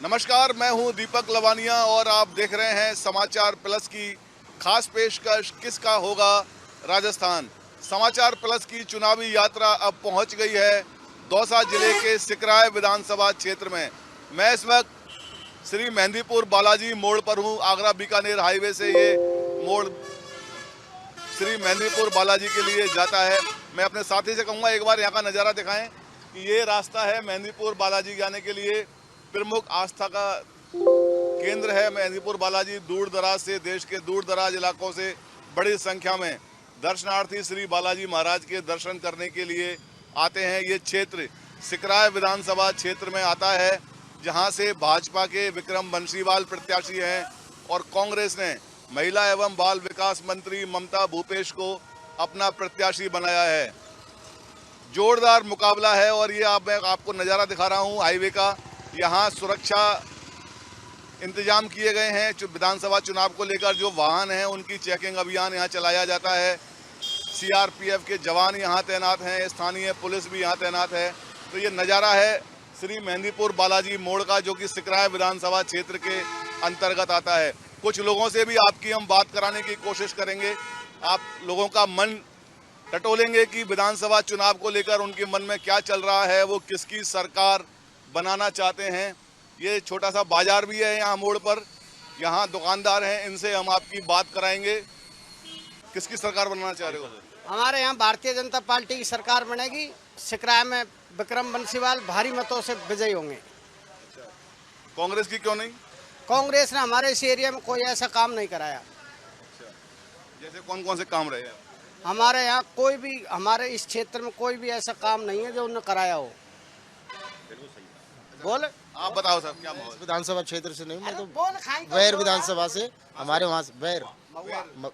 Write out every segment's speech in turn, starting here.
नमस्कार, मैं हूं दीपक लवानिया और आप देख रहे हैं समाचार प्लस की खास पेशकश किसका होगा राजस्थान। समाचार प्लस की चुनावी यात्रा अब पहुंच गई है दौसा जिले के सिकराय विधानसभा क्षेत्र में। मैं इस वक्त श्री मेहंदीपुर बालाजी मोड़ पर हूं। आगरा बीकानेर हाईवे से ये मोड़ श्री मेहंदीपुर बालाजी के लिए जाता है। मैं अपने साथी से कहूँगा एक बार यहाँ का नज़ारा दिखाएं कि ये रास्ता है मेहंदीपुर बालाजी जाने के लिए। प्रमुख आस्था का केंद्र है मेहंदीपुर बालाजी। दूर दराज से, देश के दूर दराज इलाकों से बड़ी संख्या में दर्शनार्थी श्री बालाजी महाराज के दर्शन करने के लिए आते हैं। ये क्षेत्र सिकराय विधानसभा क्षेत्र में आता है, जहां से भाजपा के विक्रम बंसीवाल प्रत्याशी हैं और कांग्रेस ने महिला एवं बाल विकास मंत्री ममता भूपेश को अपना प्रत्याशी बनाया है। जोरदार मुकाबला है और ये मैं आपको नज़ारा दिखा रहा हूँ हाईवे का। यहाँ सुरक्षा इंतजाम किए गए हैं। विधानसभा चुनाव को लेकर जो वाहन हैं उनकी चेकिंग अभियान यहाँ चलाया जाता है। सीआरपीएफ के जवान यहाँ तैनात हैं, स्थानीय पुलिस भी यहाँ तैनात है। तो ये नज़ारा है श्री मेहंदीपुर बालाजी मोड़ का, जो कि सिकराय विधानसभा क्षेत्र के अंतर्गत आता है। कुछ लोगों से भी आपकी हम बात कराने की कोशिश करेंगे, आप लोगों का मन टटोलेंगे कि विधानसभा चुनाव को लेकर उनके मन में क्या चल रहा है, वो किसकी सरकार बनाना चाहते हैं। ये छोटा सा बाजार भी है यहाँ मोड़ पर, यहाँ दुकानदार हैं, इनसे हम आपकी बात कराएंगे। किसकी सरकार बनाना चाह रहे हो? हमारे यहाँ भारतीय जनता पार्टी की सरकार बनेगी। सिकराय में विक्रम बंसीवाल भारी मतों से विजयी होंगे। कांग्रेस की क्यों नहीं? कांग्रेस ने हमारे इस एरिया में कोई ऐसा काम नहीं कराया। जैसे कौन कौन से काम रहे हैं? हमारे यहाँ कोई भी, हमारे इस क्षेत्र में कोई भी ऐसा काम नहीं है जो उन्होंने कराया हो। बोल, आप बताओ साहब, क्या माहौल? विधानसभा क्षेत्र से नहीं, मैं तो बोल बैर विधानसभा से, हमारे वहाँ से बैर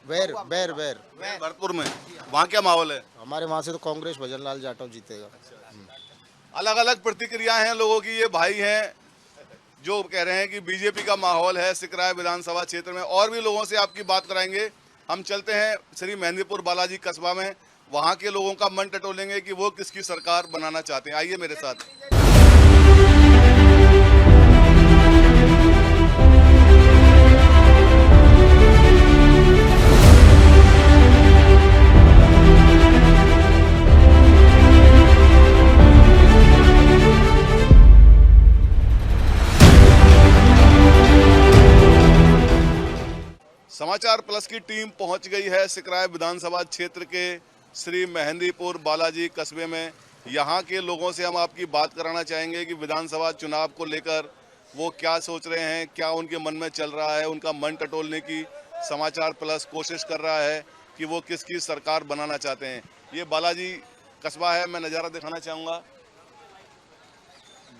बैर बैर बैर भरतपुर में, वहाँ क्या माहौल है? हमारे वहाँ से तो कांग्रेस भजन लाल जाटव जीतेगा। अलग अलग प्रतिक्रिया हैं लोगों की। ये भाई हैं जो कह रहे हैं कि बीजेपी का माहौल है सिकराय विधानसभा क्षेत्र में। और भी लोगों से आपकी बात कराएंगे। हम चलते हैं श्री मेहंदीपुर बालाजी कस्बा में, वहाँ के लोगों का मन टटोलेंगे कि वो किसकी सरकार बनाना चाहते हैं। आइए मेरे साथ। समाचार प्लस की टीम पहुंच गई है सिकराय विधानसभा क्षेत्र के श्री मेहंदीपुर बालाजी कस्बे में। यहां के लोगों से हम आपकी बात कराना चाहेंगे कि विधानसभा चुनाव को लेकर वो क्या सोच रहे हैं, क्या उनके मन में चल रहा है। उनका मन टटोलने की समाचार प्लस कोशिश कर रहा है कि वो किसकी सरकार बनाना चाहते हैं। ये बालाजी कस्बा है, मैं नज़ारा दिखाना चाहूँगा।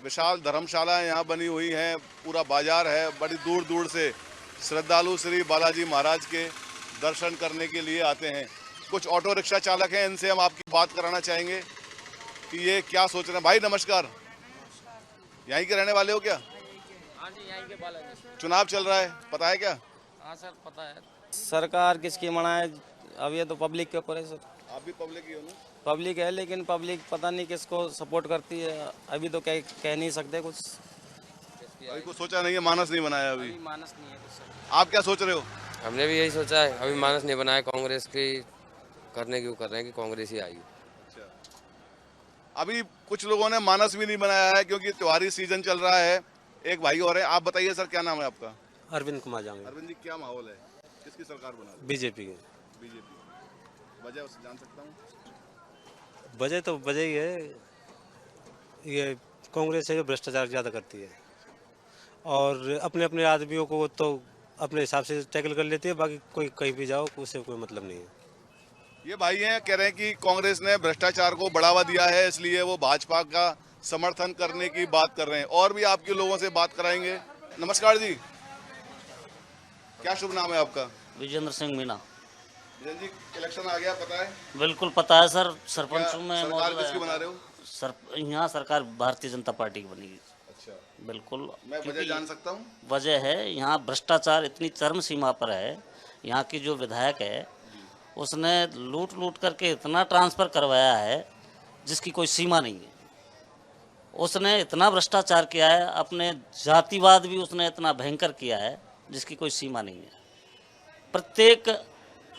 विशाल धर्मशाला यहाँ बनी हुई हैं, पूरा बाजार है। बड़ी दूर दूर से श्रद्धालु श्री बालाजी महाराज के दर्शन करने के लिए आते हैं। कुछ ऑटो रिक्शा चालक हैं, इनसे हम आपकी बात कराना चाहेंगे कि ये क्या सोच रहे हैं। भाई नमस्कार, यहीं के रहने वाले हो क्या? हाँ जी, यहीं के बालाजी। चुनाव चल रहा है, पता है क्या? हाँ सर, पता है। सरकार किसकी मनाए, अब ये तो पब्लिक के ऊपर है सर। आप भी पब्लिक ही हो ना? पब्लिक है, लेकिन पब्लिक पता नहीं किसको सपोर्ट करती है। अभी तो कह नहीं सकते कुछ। अभी कुछ सोचा नहीं है, मानस नहीं बनाया अभी। मानस नहीं है कुछ सर। आप क्या सोच रहे हो? हमने भी यही सोचा है, अभी मानस नहीं बनाया। कांग्रेस की करने की कर रहे हैं कि कांग्रेस ही आएगी। अभी कुछ लोगों ने मानस भी नहीं बनाया है क्योंकि त्योहारी सीजन चल रहा है। एक भाई और है, आप बताइए सर, क्या नाम है आपका? अरविंद कुमार जांगे। अरविंद जी, क्या माहौल है, किसकी सरकार बना रहे? बीजेपी के। बीजेपी, वजह उससे जान सकता हूँ? वजह तो वजह ही है, ये कांग्रेस है जो भ्रष्टाचार ज़्यादा करती है और अपने अपने आदमियों को तो अपने हिसाब से टैकल कर लेती है। बाकी कोई कहीं भी जाओ, उससे कोई मतलब नहीं है। ये भाई हैं, कह रहे हैं कि कांग्रेस ने भ्रष्टाचार को बढ़ावा दिया है, इसलिए वो भाजपा का समर्थन करने की बात कर रहे हैं। और भी आपके लोगों से बात कराएंगे। नमस्कार जी, क्या शुभ नाम है आपका? विजेंद्र सिंह मीना। विजय जी, इलेक्शन आ गया, पता है? बिल्कुल पता है सर, सरपंच में सरकार किसकी बना रहे हो? यहाँ सरकार भारतीय जनता पार्टी की बनेगी। अच्छा, बिल्कुल। मैं वजह जान सकता हूँ? वजह है, यहाँ भ्रष्टाचार इतनी चरम सीमा पर है। यहाँ की जो विधायक है उसने लूट करके इतना ट्रांसफ़र करवाया है जिसकी कोई सीमा नहीं है। उसने इतना भ्रष्टाचार किया है, अपने जातिवाद भी उसने इतना भयंकर किया है जिसकी कोई सीमा नहीं है। प्रत्येक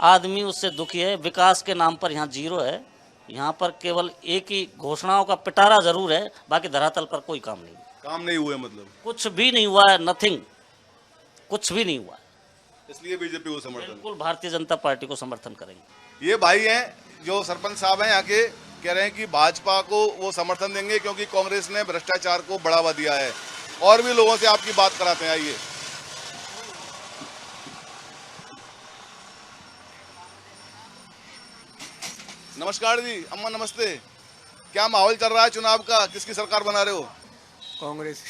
आदमी उससे दुखी है। विकास के नाम पर यहाँ जीरो है। यहाँ पर केवल एक ही घोषणाओं का पिटारा जरूर है, बाकी धरातल पर कोई काम नहीं। काम नहीं हुए मतलब कुछ भी नहीं हुआ है, नथिंग, कुछ भी नहीं हुआ है। इसलिए बीजेपी को समर्थन। बिल्कुल भारतीय जनता पार्टी को समर्थन करेंगे। ये भाई हैं जो सरपंच साहब हैं यहाँ के, कह रहे हैं कि भाजपा को वो समर्थन देंगे क्योंकि कांग्रेस ने भ्रष्टाचार को बढ़ावा दिया है। और भी लोगों से आपकी बात कराते हैं, आइए। नमस्कार जी, अम्मा नमस्ते। क्या माहौल चल रहा है चुनाव का, किसकी सरकार बना रहे हो? कांग्रेस।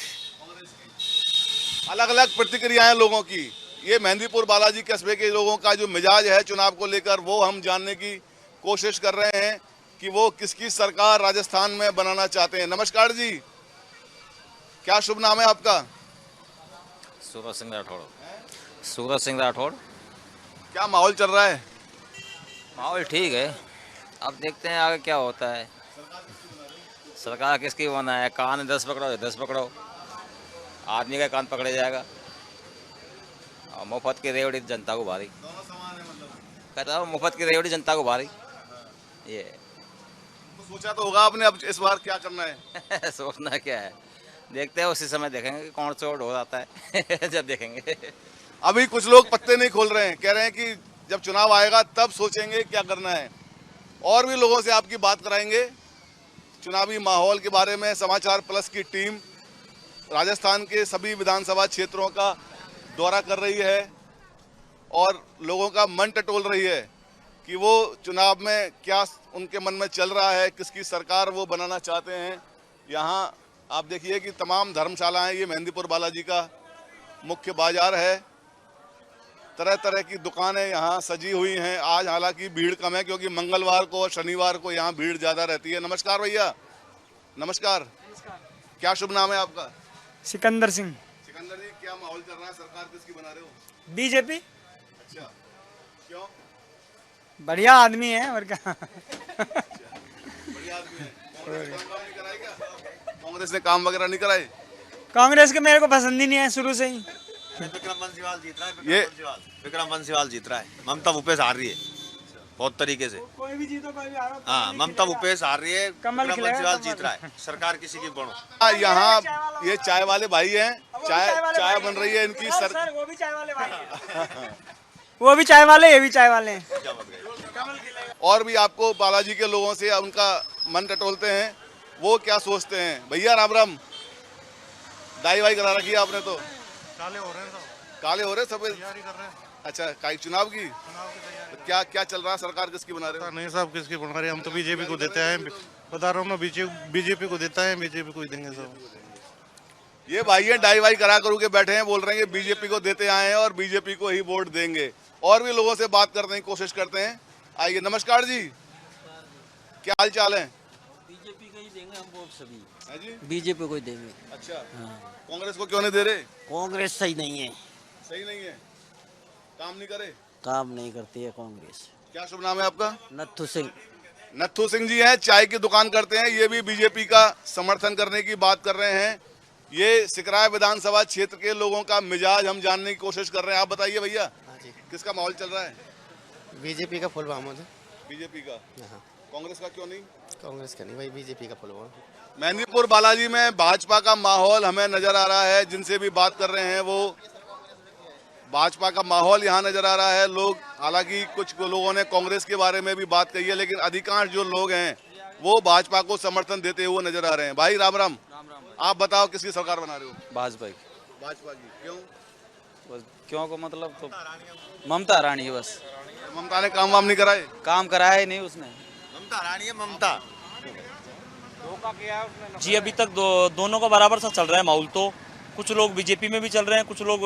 अलग अलग प्रतिक्रियाएं लोगों की। ये मेहंदीपुर बालाजी कस्बे के लोगों का जो मिजाज है चुनाव को लेकर, वो हम जानने की कोशिश कर रहे हैं कि वो किसकी सरकार राजस्थान में बनाना चाहते हैं। नमस्कार जी, क्या शुभ नाम है आपका? सूरज सिंह राठौड़। सूरज सिंह राठौड़। क्या माहौल चल रहा है? माहौल ठीक है, अब देखते हैं आगे क्या होता है। सरकार किसकी बना है? कान 10 पकड़ो 10 पकड़ो, आदमी का कान पकड़े जाएगा। और मुफ्त की रेवड़ी जनता को भारी। कहता हूँ मुफ्त की रेवड़ी जनता को भारी। ये सोचा तो होगा आपने अब इस बार क्या करना है? सोचना क्या है, देखते हैं, उसी समय देखेंगे कि कौन चोट हो जाता है जब देखेंगे। अभी कुछ लोग पत्ते नहीं खोल रहे हैं, कह रहे हैं कि जब चुनाव आएगा तब सोचेंगे क्या करना है। और भी लोगों से आपकी बात कराएंगे चुनावी माहौल के बारे में। समाचार प्लस की टीम राजस्थान के सभी विधानसभा क्षेत्रों का दौरा कर रही है और लोगों का मन टटोल रही है कि वो चुनाव में क्या उनके मन में चल रहा है, किसकी सरकार वो बनाना चाहते हैं। यहाँ आप देखिए कि तमाम धर्मशालाएं, ये मेहंदीपुर बालाजी का मुख्य बाजार है, तरह तरह की दुकानें यहाँ सजी हुई हैं। आज हालांकि भीड़ कम है क्योंकि मंगलवार को और शनिवार को यहाँ भीड़ ज़्यादा रहती है। नमस्कार भैया। नमस्कार। क्या शुभ नाम है आपका? सिकंदर सिंह। सिकंदर जी, क्या माहौल चल रहा है, सरकार किसकी बना रहे हो? बीजेपी। अच्छा, क्यों? बढ़िया आदमी है और क्या। बढ़िया आदमी है। कांग्रेस ने काम नहीं कराए क्या? कांग्रेस ने काम वगैरह नहीं कराए? कांग्रेस के मेरे को पसंद ही नहीं है शुरू से ही। विक्रम बंसीवाल जीत रहा है। विक्रम बंसीवाल जीत रहा है। ममता भूपेश हार रही है बहुत तरीके से। कोई भी जीतो कोई भी हारो। हाँ, ममता भूपेश हार रही है, विक्रम बंसीवाल जीत रहा है। सरकार किसी की बनो। यहाँ ये चाय वाले भाई हैं, चाय बन रही है इनकी। सर वो भी चाय वाले भाई हैं। वो भी चाय वाले, ये भी चाय वाले हैं। और भी आपको बालाजी के लोगों से उनका मन टटोलते हैं, वो क्या सोचते हैं। भैया राम राम। दाई वाई करा रखी है आपने तो? काले हो रहे हैं, काले हो रहे सफेद तैयारी कर रहे हैं अच्छा, काई चुनाव की? तो क्या क्या चल रहा है, सरकार किसकी बना रहे हो? नहीं साहब, किसकी बना रहे हैं? हम तो बीजेपी को देते हैं, बता रहा हूँ ना, बीजेपी को देता है, बीजेपी को ही देंगे सब। ये भाई हैं डाई वाई करा करू के बैठे हैं, बोल रहे हैं कि बीजेपी को देते आए हैं और बीजेपी को ही वोट देंगे। और भी लोगों से बात करने की कोशिश करते हैं, आइए। नमस्कार जी, क्या हाल चाल है? बीजेपी को ही देंगे हम वोट सभी। है जी, बीजेपी को ही देंगे। अच्छा, कांग्रेस को क्यों नहीं दे रहे? कांग्रेस सही नहीं है, सही नहीं है, काम नहीं करे, काम नहीं करती है कांग्रेस। क्या शुभ नाम है आपका? नत्थू सिंह। नत्थू सिंह जी हैं, चाय की दुकान करते हैं। ये भी बीजेपी का समर्थन करने की बात कर रहे हैं। ये सिकराय विधानसभा क्षेत्र के लोगों का मिजाज हम जानने की कोशिश कर रहे हैं। आप बताइए भैया, किसका माहौल चल रहा है? बीजेपी का फुल बहामद है। बीजेपी का? कांग्रेस का क्यों नहीं? कांग्रेस का नहीं भाई, बीजेपी का फुल बहामद। मेहंदीपुर बालाजी में भाजपा का माहौल हमें नजर आ रहा है। जिनसे भी बात कर रहे हैं वो भाजपा का माहौल यहाँ नजर आ रहा है। लोग, हालांकि कुछ लोगों ने कांग्रेस के बारे में भी बात कही है, लेकिन अधिकांश जो लोग हैं वो भाजपा को समर्थन देते हुए नजर आ रहे हैं। भाई राम राम। आप बताओ किसकी सरकार बना रहे हो? भाजपा की। भाजपा की, क्यों? बस क्यों को मतलब तो ममता रानी है बस। ममता ने काम वाम नहीं कराए? काम कराया ही नहीं उसने। ममता रानी है, ममता। जी अभी तक दोनों का बराबर सा चल रहा है माहौल। तो कुछ लोग बीजेपी में भी चल रहे हैं, कुछ लोग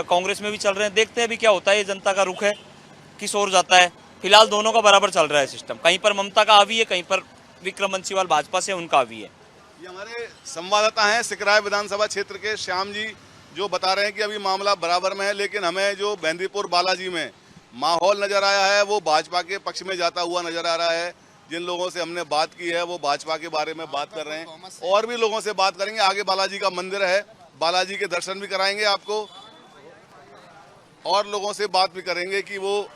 कांग्रेस में भी चल रहे हैं। देखते हैं अभी क्या होता है, ये जनता का रुख है किस ओर जाता है। फिलहाल दोनों का बराबर चल रहा है सिस्टम। कहीं पर ममता का हावी है, कहीं पर विक्रम बंसीवाल भाजपा से उनका हावी है। ये हमारे संवाददाता हैं सिकराय विधानसभा क्षेत्र के श्याम जी, जो बता रहे हैं कि अभी मामला बराबर में है, लेकिन हमें जो मेहंदीपुर बालाजी में माहौल नजर आया है वो भाजपा के पक्ष में जाता हुआ नजर आ रहा है। जिन लोगों से हमने बात की है वो भाजपा के बारे में बात कर रहे हैं। और भी लोगों से बात करेंगे। आगे बालाजी का मंदिर है, बालाजी के दर्शन भी कराएंगे आपको और लोगों से बात भी करेंगे कि वो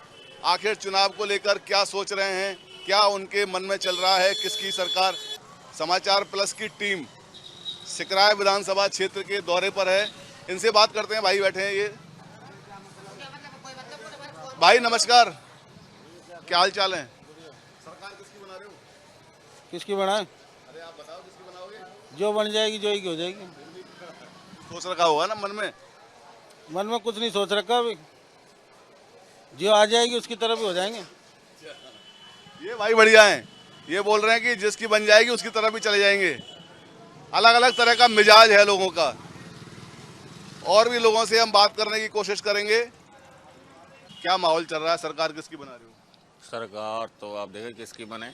आखिर चुनाव को लेकर क्या सोच रहे हैं, क्या उनके मन में चल रहा है, किसकी सरकार। समाचार प्लस की टीम सिकराय विधानसभा क्षेत्र के दौरे पर है, इनसे बात करते हैं। भाई बैठे हैं ये। भाई नमस्कार, क्या हाल चाल है? सरकार किसकी बना रहे हो? किसकी बनाए? अरे आप बताओ किसकी बनाओगे? जो बन जाएगी जो ही हो जाएगी। सोच रखा होगा ना मन में? मन में कुछ नहीं सोच रखा अभी, जो आ जाएगी उसकी तरफ ही हो जाएंगे। ये भाई बढ़िया हैं, ये बोल रहे हैं कि जिसकी बन जाएगी उसकी तरफ ही चले जाएंगे। अलग अलग तरह का मिजाज है लोगों का। और भी लोगों से हम बात करने की कोशिश करेंगे। क्या माहौल चल रहा है? सरकार किसकी बना रही हो? सरकार तो आप देखें किसकी बने,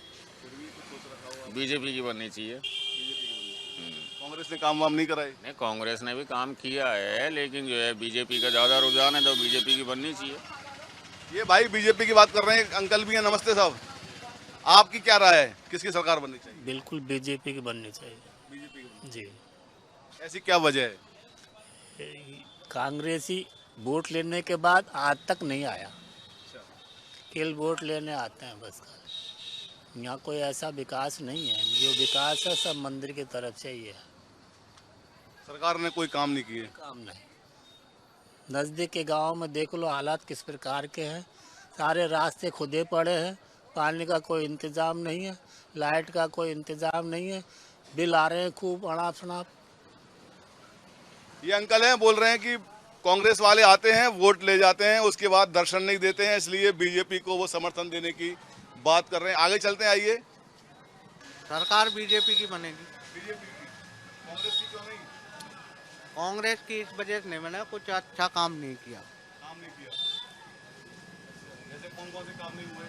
बीजेपी की बननी चाहिए। कांग्रेस ने काम वाम नहीं कराए? नहीं, कांग्रेस ने भी काम किया है, लेकिन जो है बीजेपी का ज़्यादा रुझान है तो बीजेपी की बननी चाहिए। ये भाई बीजेपी की बात कर रहे हैं। अंकल भी हैं। नमस्ते साहब, आपकी क्या राय है, किसकी सरकार बननी चाहिए? बिल्कुल बीजेपी की बननी चाहिए। बीजेपी की जी। ऐसी क्या वजह है? कांग्रेसी वोट लेने के बाद आज तक नहीं आया, केवल वोट लेने आते हैं बस। यहाँ कोई ऐसा विकास नहीं है, जो विकास है सब मंदिर की तरफ से ही है। सरकार ने कोई काम नहीं किए? काम नहीं। नज़दीक के गांव में देख लो हालात किस प्रकार के हैं। सारे रास्ते खुदे पड़े हैं, पानी का कोई इंतज़ाम नहीं है, लाइट का कोई इंतज़ाम नहीं है, बिल आ रहे हैं खूब अड़ाप शनाप। ये अंकल हैं, बोल रहे हैं कि कांग्रेस वाले आते हैं, वोट ले जाते हैं, उसके बाद दर्शन नहीं देते हैं, इसलिए बीजेपी को वो समर्थन देने की बात कर रहे हैं। आगे चलते हैं, आइए। सरकार बीजेपी की बनेगी। बीजेपी की? कांग्रेस की क्यों नहीं? कांग्रेस की इस वजह से नहीं बना, कुछ अच्छा काम नहीं किया। काम नहीं किया? जैसे कौन कौन से काम नहीं हुए?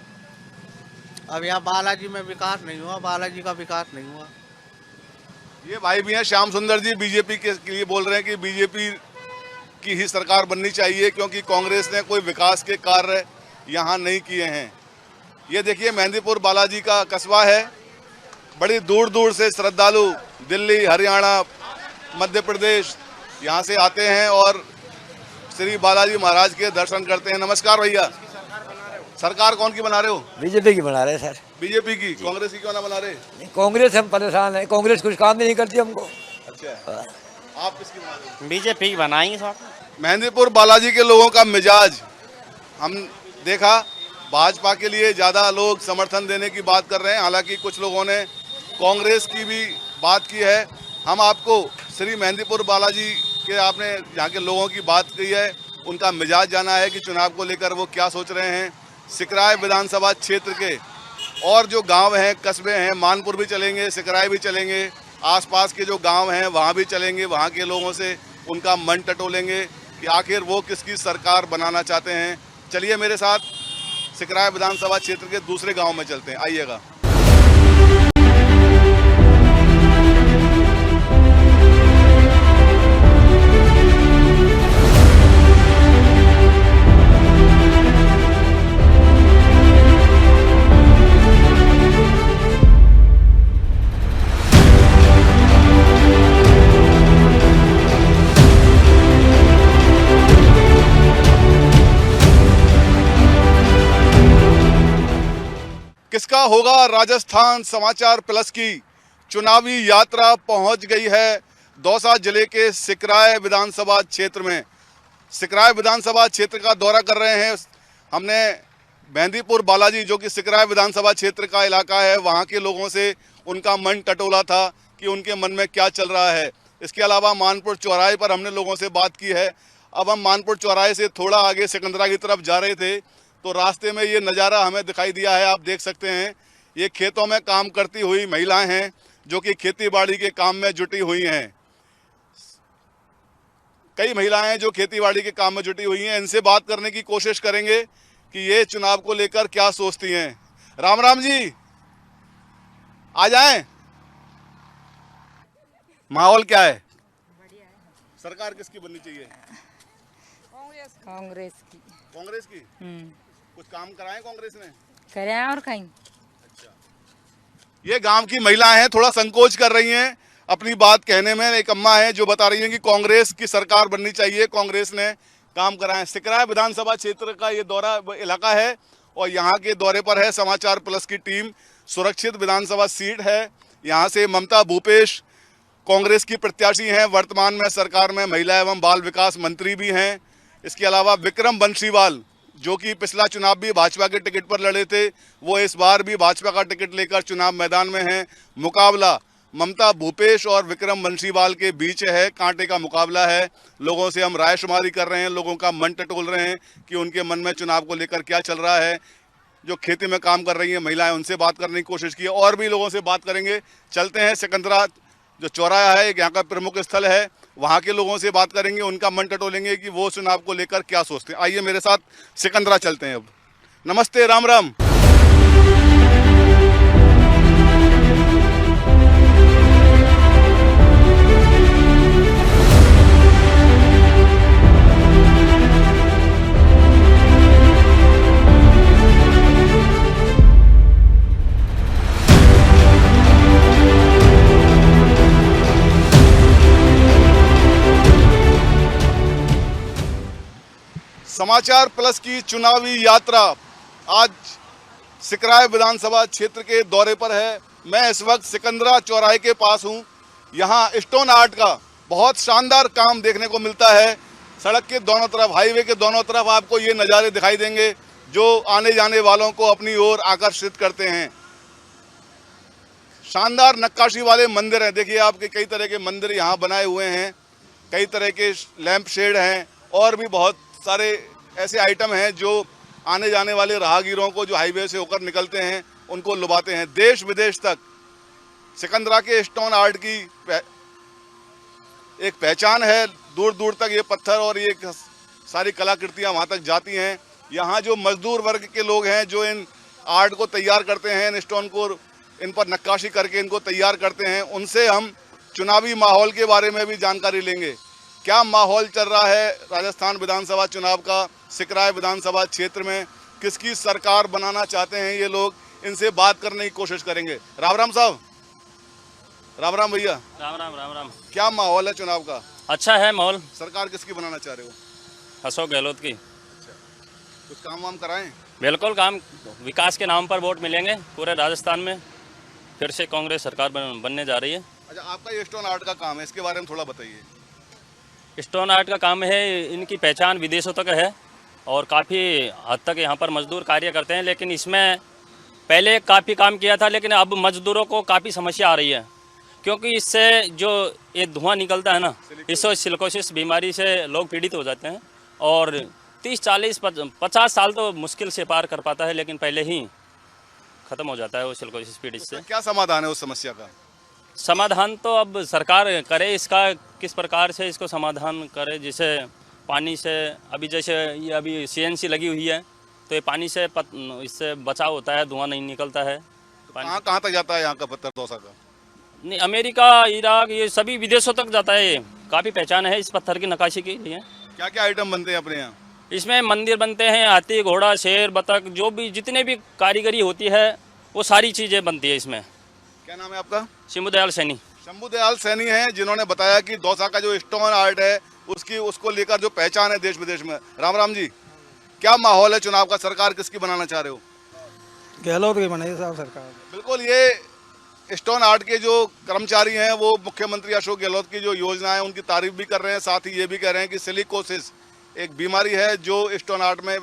अब यहाँ बालाजी में विकास नहीं हुआ, बालाजी का विकास नहीं हुआ। ये भाई भी हैं, श्याम सुंदर जी, बीजेपी के लिए बोल रहे हैं कि बीजेपी की ही सरकार बननी चाहिए क्योंकि कांग्रेस ने कोई विकास के कार्य यहाँ नहीं किए हैं। ये देखिए मेहंदीपुर बालाजी का कस्बा है। बड़ी दूर दूर से श्रद्धालु दिल्ली, हरियाणा, मध्य प्रदेश यहाँ से आते हैं और श्री बालाजी महाराज के दर्शन करते हैं। नमस्कार भैया। सरकार कौन की बना रहे हो? बीजेपी की बना रहे हैं सर। बीजेपी की? कांग्रेस की क्यों ना बना रहे? कांग्रेस हम परेशान है, कांग्रेस कुछ काम नहीं करती हमको। अच्छा, आप किसकी बना रहे हो? बीजेपी की बनाएंगे सर। मेहंदीपुर बालाजी के लोगों का मिजाज हम देखा, भाजपा के लिए ज़्यादा लोग समर्थन देने की बात कर रहे हैं, हालांकि कुछ लोगों ने कांग्रेस की भी बात की है। हम आपको श्री मेहंदीपुर बालाजी के, आपने यहाँ के लोगों की बात की है, उनका मिजाज जाना है कि चुनाव को लेकर वो क्या सोच रहे हैं। सिकराय विधानसभा क्षेत्र के और जो गांव हैं, कस्बे हैं, मानपुर भी चलेंगे, सिकराय भी चलेंगे, आसपास के जो गांव हैं वहाँ भी चलेंगे, वहाँ के लोगों से उनका मन टटोलेंगे कि आखिर वो किसकी सरकार बनाना चाहते हैं। चलिए मेरे साथ सिकराय विधानसभा क्षेत्र के दूसरे गांव में चलते हैं, आइएगा। किसका होगा राजस्थान? समाचार प्लस की चुनावी यात्रा पहुंच गई है दौसा जिले के सिकराय विधानसभा क्षेत्र में। सिकराय विधानसभा क्षेत्र का दौरा कर रहे हैं। हमने मेहंदीपुर बालाजी, जो कि सिकराय विधानसभा क्षेत्र का इलाका है, वहां के लोगों से उनका मन टटोला था कि उनके मन में क्या चल रहा है। इसके अलावा मानपुर चौराहे पर हमने लोगों से बात की है। अब हम मानपुर चौराहे से थोड़ा आगे सिकंदरा की तरफ जा रहे थे तो रास्ते में ये नज़ारा हमें दिखाई दिया है। आप देख सकते हैं, ये खेतों में काम करती हुई महिलाएं हैं जो कि खेती बाड़ी के काम में जुटी हुई हैं। कई महिलाएं हैं जो खेती बाड़ी के काम में जुटी हुई हैं। इनसे बात करने की कोशिश करेंगे कि ये चुनाव को लेकर क्या सोचती हैं। राम राम जी, आ जाएं। माहौल क्या है? सरकार किसकी बननी चाहिए? कांग्रेस की। कांग्रेस की? कुछ काम कराए कांग्रेस ने? कराए और कहीं। अच्छा, ये गांव की महिलाएं हैं, थोड़ा संकोच कर रही हैं अपनी बात कहने में। एक अम्मा है जो बता रही हैं कि कांग्रेस की सरकार बननी चाहिए, कांग्रेस ने काम कराए। सिकराय विधानसभा क्षेत्र का ये दौरा इलाका है और यहाँ के दौरे पर है समाचार प्लस की टीम। सुरक्षित विधानसभा सीट है, यहाँ से ममता भूपेश कांग्रेस की प्रत्याशी हैं, वर्तमान में सरकार में महिला एवं बाल विकास मंत्री भी हैं। इसके अलावा विक्रम बंसीवाल जो कि पिछला चुनाव भी भाजपा के टिकट पर लड़े थे, वो इस बार भी भाजपा का टिकट लेकर चुनाव मैदान में हैं। मुकाबला ममता भूपेश और विक्रम बंसीवाल के बीच है, कांटे का मुकाबला है। लोगों से हम रायशुमारी कर रहे हैं, लोगों का मन टटोल रहे हैं कि उनके मन में चुनाव को लेकर क्या चल रहा है। जो खेती में काम कर रही हैं महिलाएं, उनसे बात करने की कोशिश की, और भी लोगों से बात करेंगे। चलते हैं सिकंदरा जो चौराहा है, यहाँ का प्रमुख स्थल है, वहाँ के लोगों से बात करेंगे, उनका मन टटोलेंगे कि वो चुनाव को लेकर क्या सोचते हैं। आइए मेरे साथ सिकंदरा चलते हैं अब। नमस्ते, राम राम। समाचार प्लस की चुनावी यात्रा आज सिकराय विधानसभा क्षेत्र के दौरे पर है। मैं इस वक्त सिकंदरा चौराहे के पास हूं। यहां स्टोन आर्ट का बहुत शानदार काम देखने को मिलता है। सड़क के दोनों तरफ, हाईवे के दोनों तरफ आपको ये नज़ारे दिखाई देंगे जो आने जाने वालों को अपनी ओर आकर्षित करते हैं। शानदार नक्काशी वाले मंदिर हैं, देखिए आपके कई तरह के मंदिर यहाँ बनाए हुए हैं, कई तरह के लैंप शेड हैं और भी बहुत सारे ऐसे आइटम हैं जो आने जाने वाले राहगीरों को जो हाईवे से होकर निकलते हैं उनको लुभाते हैं। देश विदेश तक सिकंदरा के स्टोन आर्ट की एक पहचान है। दूर दूर तक ये पत्थर और ये सारी कलाकृतियाँ वहाँ तक जाती हैं। यहाँ जो मजदूर वर्ग के लोग हैं जो इन आर्ट को तैयार करते हैं, इन स्टोन को, इन पर नक्काशी करके इनको तैयार करते हैं, उनसे हम चुनावी माहौल के बारे में भी जानकारी लेंगे। क्या माहौल चल रहा है राजस्थान विधानसभा चुनाव का, सिकराय विधानसभा क्षेत्र में किसकी सरकार बनाना चाहते हैं ये लोग, इनसे बात करने की कोशिश करेंगे। राम राम साहब। राम राम भैया। राम राम राम राम। क्या माहौल है चुनाव का? अच्छा है माहौल। सरकार किसकी बनाना चाह रहे हो? अशोक गहलोत की। कुछ काम वाम कराएं? बिल्कुल, काम विकास के नाम पर वोट मिलेंगे पूरे राजस्थान में। फिर से कांग्रेस सरकार बनने जा रही है। अच्छा, आपका ये स्टोन आर्ट का काम है, इसके बारे में थोड़ा बताइए। स्टोन आर्ट का काम है, इनकी पहचान विदेशों तक है और काफ़ी हद तक यहाँ पर मजदूर कार्य करते हैं। लेकिन इसमें पहले काफ़ी काम किया था, लेकिन अब मजदूरों को काफ़ी समस्या आ रही है, क्योंकि इससे जो ये धुआं निकलता है ना, इससे सिलिकोसिस बीमारी से लोग पीड़ित हो जाते हैं और 30, 40, 50 साल तो मुश्किल से पार कर पाता है, लेकिन पहले ही ख़त्म हो जाता है वो सिलिकोसिस पीड़ित से। क्या समाधान है उस समस्या का? समाधान तो अब सरकार करे, इसका किस प्रकार से इसको समाधान करे, जिसे पानी से, अभी जैसे ये अभी CNC लगी हुई है तो ये पानी से इससे बचाव होता है, धुआं नहीं निकलता है। कहाँ तक जाता है यहाँ का पत्थर दौसा का? नहीं, अमेरिका, इराक, ये सभी विदेशों तक जाता है। ये काफ़ी पहचान है इस पत्थर की नक्काशी के लिए। क्या क्या आइटम बनते हैं अपने यहाँ? इसमें मंदिर बनते हैं, हाथी, घोड़ा, शेर, बतख, जो भी जितने भी कारीगरी होती है वो सारी चीज़ें बनती है इसमें। क्या नाम है आपका? शंभुदयाल सैनी। शंभुदयाल सैनी हैं, जिन्होंने बताया कि दौसा का जो स्टोन आर्ट है उसको लेकर जो पहचान है देश विदेश में। राम राम जी, क्या माहौल है चुनाव का, सरकार किसकी बनाना चाह रहे हो? गहलोत की बनाई साहब सरकार। बिल्कुल, ये स्टोन आर्ट के जो कर्मचारी हैं वो मुख्यमंत्री अशोक गहलोत की जो योजना है उनकी तारीफ भी कर रहे हैं, साथ ही ये भी कह रहे हैं कि सिलिकोसिस एक बीमारी है जो स्टोन आर्ट में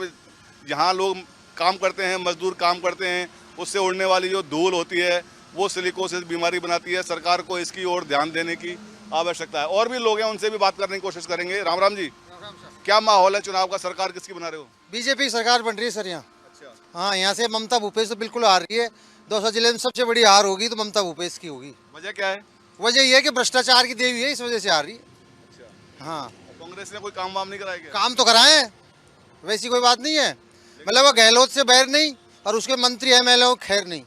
जहाँ लोग काम करते हैं, मजदूर काम करते हैं, उससे उड़ने वाली जो धूल होती है वो सिलिकोसिस बीमारी बनाती है। सरकार को इसकी ओर ध्यान देने की आवश्यकता है। और भी लोग हैं, उनसे भी बात करने की कोशिश करेंगे। राम राम जी, क्या माहौल है चुनाव का, सरकार किसकी बना रहे हो? बीजेपी सरकार बन रही है सर यहाँ। अच्छा। हाँ, यहाँ से ममता भूपेश तो बिल्कुल हार रही है। दौसा जिले में सबसे बड़ी हार होगी तो ममता भूपेश की होगी। वजह क्या है? वजह यह है कि भ्रष्टाचार की देवी है, इस वजह से हार रही है। अच्छा। हाँ, कांग्रेस ने कोई काम वाम नहीं कराया क्या? काम तो कराए हैं, वैसी कोई बात नहीं है। मतलब वो गहलोत से बैर नहीं और उसके मंत्री MLA खैर नहीं।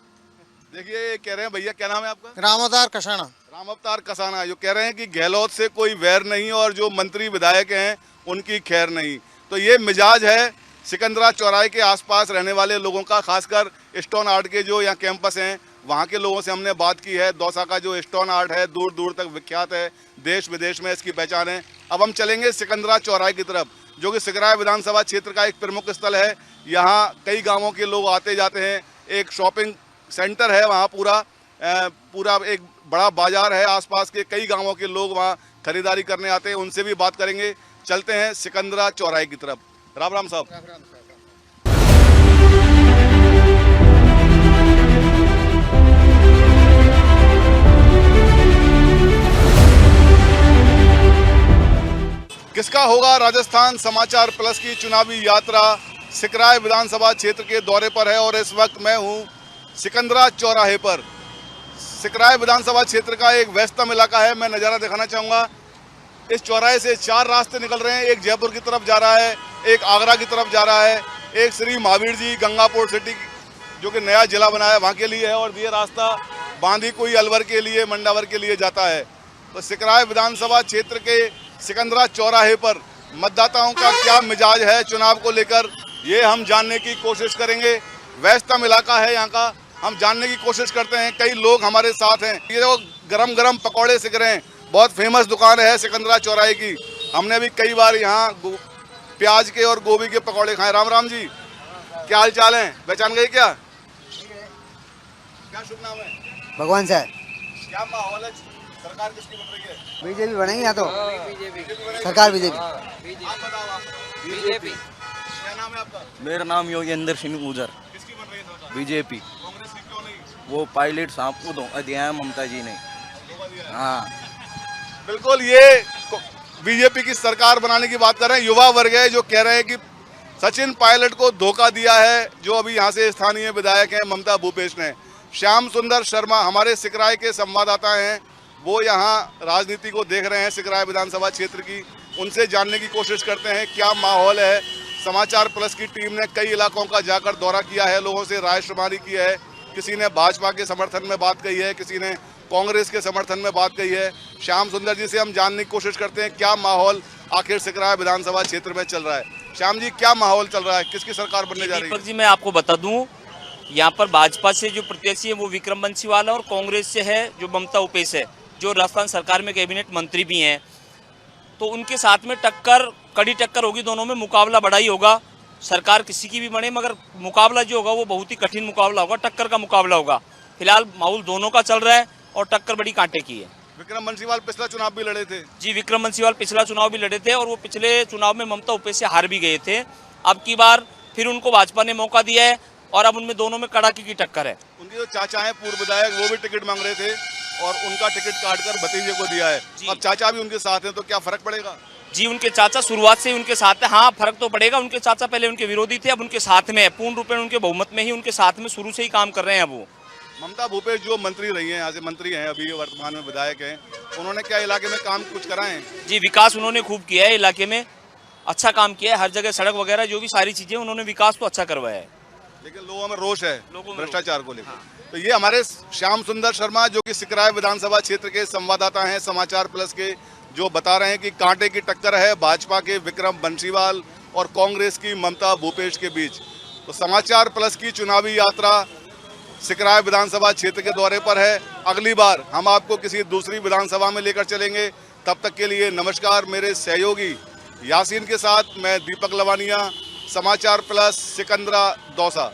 देखिए, ये कह रहे हैं, भैया क्या नाम है आपका? रामअवतार कसाना। रामअवतार कसाना जो कह रहे हैं कि गहलोत से कोई वैर नहीं और जो मंत्री विधायक हैं उनकी खैर नहीं। तो ये मिजाज है सिकंदरा चौराहे के आसपास रहने वाले लोगों का, खासकर स्टोन आर्ट के जो यहाँ कैंपस हैं वहाँ के लोगों से हमने बात की है। दौसा का जो स्टोन आर्ट है दूर दूर तक विख्यात है, देश विदेश में इसकी पहचान है। अब हम चलेंगे सिकंदरा चौराहे की तरफ, जो कि सिकराय विधानसभा क्षेत्र का एक प्रमुख स्थल है। यहाँ कई गांवों के लोग आते जाते हैं, एक शॉपिंग सेंटर है वहाँ, पूरा एक बड़ा बाजार है, आसपास के कई गांवों के लोग वहाँ खरीदारी करने आते हैं। उनसे भी बात करेंगे। चलते हैं सिकंदरा चौराहे की तरफ। राम राम साहब। किसका होगा राजस्थान समाचार प्लस की चुनावी यात्रा सिकराय विधानसभा क्षेत्र के दौरे पर है और इस वक्त मैं हूं सिकंदरा चौराहे पर। सिकराय विधानसभा क्षेत्र का एक व्यस्तम इलाका है। मैं नज़ारा दिखाना चाहूँगा। इस चौराहे से 4 रास्ते निकल रहे हैं। एक जयपुर की तरफ जा रहा है, एक आगरा की तरफ जा रहा है, एक श्री महावीर जी गंगापुर सिटी जो कि नया जिला बना है वहाँ के लिए है, और ये रास्ता बांदी कोई अलवर के लिए, मंडावर के लिए जाता है। तो सिकराय विधानसभा क्षेत्र के सिकंदरा चौराहे पर मतदाताओं का क्या मिजाज है चुनाव को लेकर, ये हम जानने की कोशिश करेंगे। व्यस्तम इलाका है यहाँ का, हम जानने की कोशिश करते हैं। कई लोग हमारे साथ हैं। ये जो गरम गरम पकौड़े सिक रहे हैं, बहुत फेमस दुकान है सिकंदरा चौराहे की। हमने भी कई बार यहाँ प्याज के और गोभी के पकौड़े खाए। राम राम जी, क्या हाल चाल है? पहचान गए क्या? क्या शुभ नाम है? भगवान साहब। क्या माहौल है? सरकार किसकी बन रही है? बीजेपी बनेगी यहाँ तो। सरकार बीजेपी। बीजेपी। क्या नाम है आपका? मेरा नाम योगेंद्र सिंह गुजर। किसकी बन रही है? बीजेपी। कांग्रेस की क्यों नहीं? वो पायलट साहब को धोखा दिया है ममता जी ने। हाँ बिल्कुल, ये बीजेपी की सरकार बनाने की बात कर रहे हैं। युवा वर्ग है जो कह रहे हैं कि सचिन पायलट को धोखा दिया है, जो अभी यहाँ से स्थानीय विधायक हैं ममता भूपेश ने। श्याम सुंदर शर्मा हमारे सिकराय के संवाददाता हैं, वो यहाँ राजनीति को देख रहे हैं सिकराय विधानसभा क्षेत्र की। उनसे जानने की कोशिश करते हैं क्या माहौल है। समाचार प्लस की टीम ने कई इलाकों का जाकर दौरा किया है, लोगों से रायशुमारी की है। किसी ने भाजपा के समर्थन में बात कही है, किसी ने कांग्रेस के समर्थन में बात कही है। श्याम सुंदर जी से हम जानने की कोशिश करते हैं क्या माहौल आखिर सिकराय विधानसभा क्षेत्र में चल रहा है। श्याम जी, क्या माहौल चल रहा है? किसकी सरकार बनने जा रही है? दीपक जी, मैं आपको बता दूं, यहाँ पर भाजपा से जो प्रत्याशी है वो विक्रम बंसीवाल है, और कांग्रेस से है जो ममता भूपेश है, जो राजस्थान सरकार में कैबिनेट मंत्री भी हैं। तो उनके साथ में टक्कर, कड़ी टक्कर होगी। दोनों में मुकाबला बड़ा ही होगा। सरकार किसी की भी बने, मगर मुकाबला जो होगा वो बहुत ही कठिन मुकाबला होगा, टक्कर का मुकाबला होगा। फिलहाल माहौल दोनों का चल रहा है और टक्कर बड़ी कांटे की है। विक्रम बंसीवाल पिछला चुनाव भी लड़े थे। जी, विक्रम बंसीवाल पिछला चुनाव भी लड़े थे और वो पिछले चुनाव में ममता भूपेश से हार भी गए थे। अब की बार फिर उनको भाजपा ने मौका दिया है और अब उनमें दोनों में कड़ाके की टक्कर है। उनके जो चाचा हैं पूर्व विधायक, वो भी टिकट मांग रहे थे और उनका टिकट काटकर भतीजे को दिया है। अब चाचा भी उनके साथ हैं, तो क्या फर्क पड़ेगा? जी, उनके चाचा शुरुआत से उनके साथ है। हाँ, फर्क तो पड़ेगा। उनके चाचा पहले उनके विरोधी थे, अब उनके साथ में है, पूर्ण रूप में उनके बहुमत में ही उनके साथ में शुरू से ही काम कर रहे हैं। वो ममता भूपेश जो मंत्री रही हैं, यहाँ से मंत्री हैं, अभी वर्तमान में विधायक हैं, उन्होंने क्या इलाके में काम कुछ कराए हैं? जी, विकास उन्होंने खूब किया है, इलाके में अच्छा काम किया है। हर जगह सड़क वगैरह जो भी सारी चीजें उन्होंने विकास तो अच्छा करवाया है। लेकिन लोगों में रोष है भ्रष्टाचार को लेकर। तो ये हमारे श्याम सुंदर शर्मा जो कि सिकराय विधानसभा क्षेत्र के संवाददाता हैं समाचार प्लस के, जो बता रहे हैं कि कांटे की टक्कर है भाजपा के विक्रम बंसीवाल और कांग्रेस की ममता भूपेश के बीच। तो समाचार प्लस की चुनावी यात्रा सिकराय विधानसभा क्षेत्र के दौरे पर है। अगली बार हम आपको किसी दूसरी विधानसभा में लेकर चलेंगे। तब तक के लिए नमस्कार। मेरे सहयोगी यासीन के साथ मैं दीपक लवानिया, समाचार प्लस सिकंदरा दौसा।